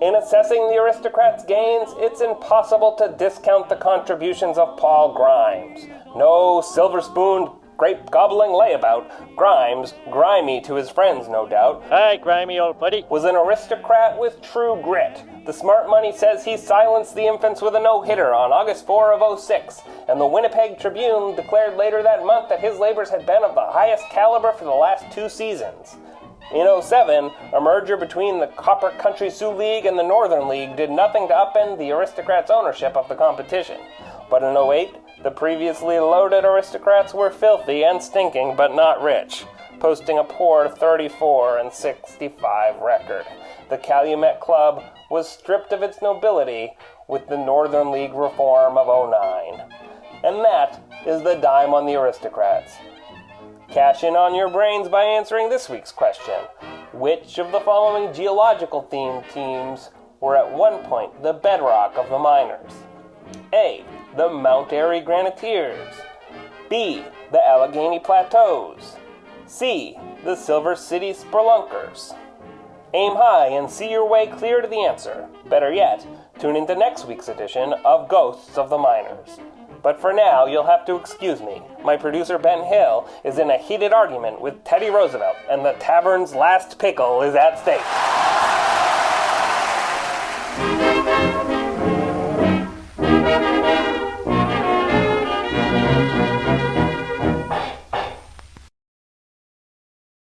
In assessing the Aristocrats' gains, it's impossible to discount the contributions of Paul Grimes. No silver-spooned, grape-gobbling layabout, Grimes, grimy to his friends no doubt, Hi, grimy old buddy. was an aristocrat with true grit. The smart money says he silenced the Infants with a no-hitter on August 4 of 06, and the Winnipeg Tribune declared later that month that his labors had been of the highest caliber for the last 2 seasons. In 07, a merger between the Copper Country Sioux League and the Northern League did nothing to upend the Aristocrats' ownership of the competition. But in 08, the previously loaded Aristocrats were filthy and stinking but not rich, posting a poor 34-65 record. The Calumet Club was stripped of its nobility with the Northern League reform of 09. And that is the dime on the Aristocrats. Cash in on your brains by answering this week's question. Which of the following geological themed teams were at one point the bedrock of the miners? A. The Mount Airy Graniteers. B. The Allegheny Plateaus. C. The Silver City Spelunkers. Aim high and see your way clear to the answer. Better yet, tune into next week's edition of Ghosts of the Miners. But for now, you'll have to excuse me. My producer, Ben Hill, is in a heated argument with Teddy Roosevelt, and the tavern's last pickle is at stake.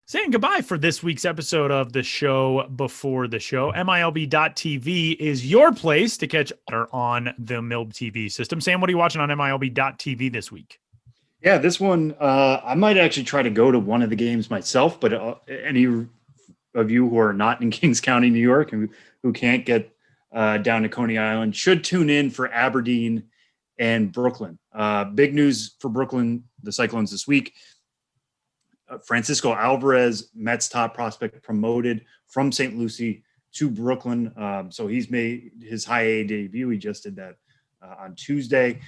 Saying goodbye for this week's episode of the Show Before the Show. MILB.TV is your place to catch on the MILB TV system. Sam, what are you watching on MILB.TV this week? Yeah, this one, I might actually try to go to one of the games myself, but any of you who are not in Kings County, New York, and who can't get down to Coney Island should tune in for Aberdeen and Brooklyn. Big news for Brooklyn, the Cyclones this week. Francisco Alvarez, Mets top prospect, promoted from St. Lucie to Brooklyn. So he's made his high A debut. He just did that on Tuesday.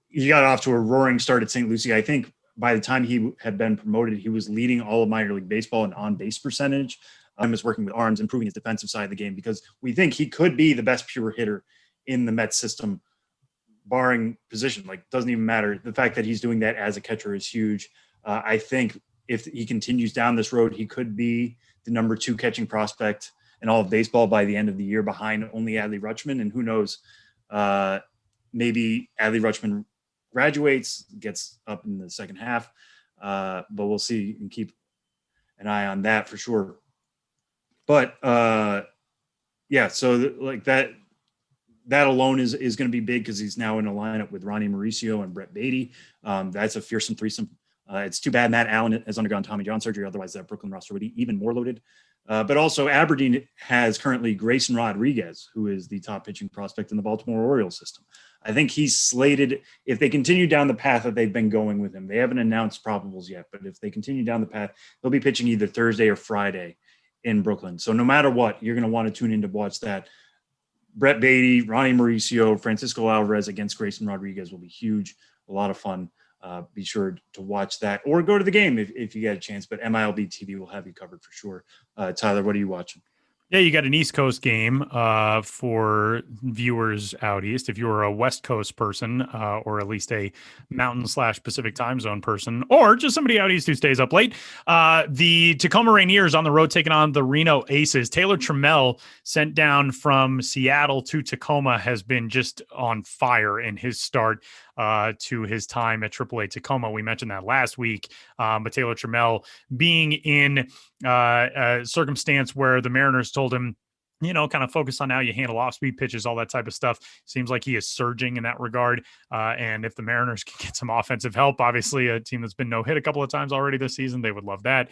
He got off to a roaring start at St. Lucie. I think by the time he had been promoted, he was leading all of minor league baseball in on-base percentage. Is working with arms, improving his defensive side of the game, because we think he could be the best pure hitter in the Mets system, barring position. Like, doesn't even matter. The fact that he's doing that as a catcher is huge. I think if he continues down this road, he could be the number 2 catching prospect in all of baseball by the end of the year, behind only Adley Rutschman. And who knows, maybe Adley Rutschman graduates, gets up in the second half, but we'll see and keep an eye on that for sure. But yeah, so like that alone is going to be big, because he's now in a lineup with Ronnie Mauricio and Brett Beatty. That's a fearsome threesome. It's too bad Matt Allen has undergone Tommy John surgery. Otherwise, that Brooklyn roster would be even more loaded. But also Aberdeen has currently Grayson Rodriguez, who is the top pitching prospect in the Baltimore Orioles system. I think he's slated, if they continue down the path that they've been going with him. They haven't announced probables yet, but if they continue down the path, they'll be pitching either Thursday or Friday in Brooklyn. So no matter what, you're going to want to tune in to watch that. Brett Beatty, Ronnie Mauricio, Francisco Alvarez against Grayson Rodriguez will be huge. A lot of fun. Be sure to watch that, or go to the game if you get a chance. But MILB TV will have you covered for sure. Tyler, what are you watching? Yeah, you got an East Coast game for viewers out east. If you're a West Coast person, or at least a Mountain/Pacific time zone person, or just somebody out east who stays up late, the Tacoma Rainiers on the road taking on the Reno Aces. Taylor Trammell, sent down from Seattle to Tacoma, has been just on fire in his start to his time at AAA Tacoma. We mentioned that last week, but Taylor Trammell being in a circumstance where the Mariners told him, kind of focus on how you handle off-speed pitches, all that type of stuff. Seems like he is surging in that regard. And if the Mariners can get some offensive help, obviously a team that's been no-hit a couple of times already this season, they would love that.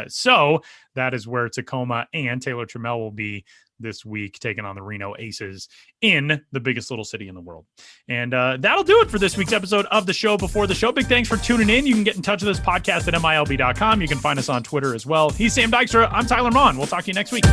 So that is where Tacoma and Taylor Trammell will be this week, taking on the Reno Aces in the biggest little city in the world. And that'll do it for this week's episode of the show before the show. Big thanks for tuning in. You can get in touch with this podcast at MILB.com. You can find us on Twitter as well. He's Sam Dykstra. I'm Tyler Mon. We'll talk to you next week.